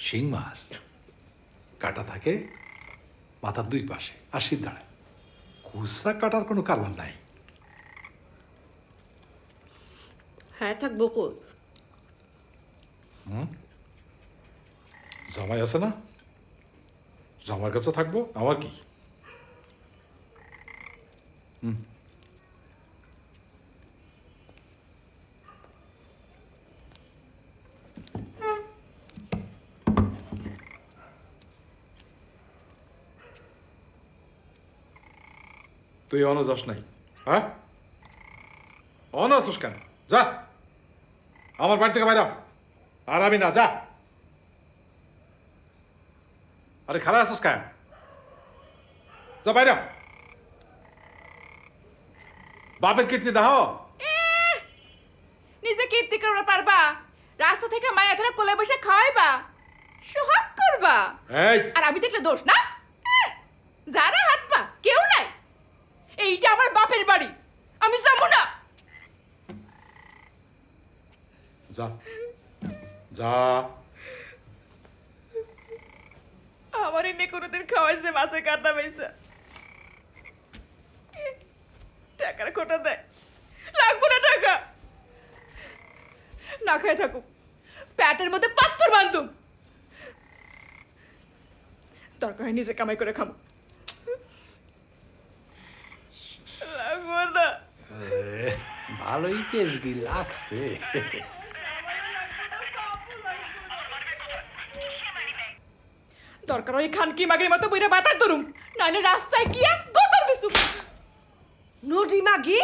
শিং মাছ কাটা থাকে মাথার দুই পাশে আর শীত দাঁড়ায়, খুচরা কাটার কোনো কারবার নাই। হ্যাঁ থাকবো কই? জামাই আছে না, জামার কাছে থাকবো, আমার কি? তুই অনো যাস নাই? হ্যাঁ, অনো আসুস কেন? যা আমার বাড়ি থেকে বাইরা। আর আমি না, যা। আরে খালা আসুস কেন? যা বাইরা। বাপের কীর্তি দাহ। নিজে কীর্তি করবা পারবা? রাস্তা থেকে মায়া ধরে কোলে বসে খাওয়াইবা, সোহাগ করবা, এই আর আমি দেখলে দোষ না? যারা হাত পা কেউ নাই, এইটা আমার বাপের বাড়ি, আমি যাবো না। যা যা। আমার এনে কোনোদিন খাওয়াইছে মাছের কান্না পেয়েছে, টাকার খোটা দেয়, লাগবো না টাকা, না খায় থাকুক, প্যাটের মধ্যে পাথর বান্ধব, দরকার হয় নিজে কামাই করে খাবো, লাগবো না। ভালোই পেজগি লাগছে। দরকার ওই খানকি মাগির মতো বইরা বাতার ধরুম, নাহলে রাস্তায় গিয়া গোতর বিছু। নদী মাগি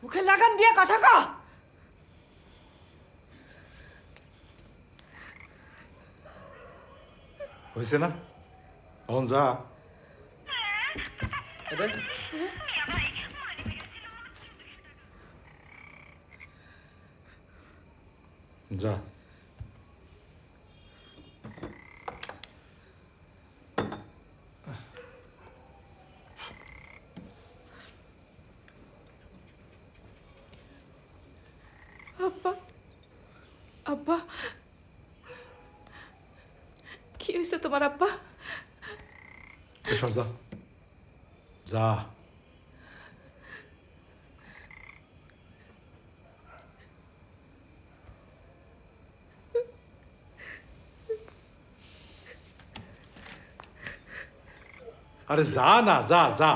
মুখে লাগাম দিয়ে কথা ক। হয়েছে না, এখন যা। যা। আব্বা, আব্বা, কি হয়েছে তোমার আব্বা? এসব যা যা। আরে যা না, যা যা।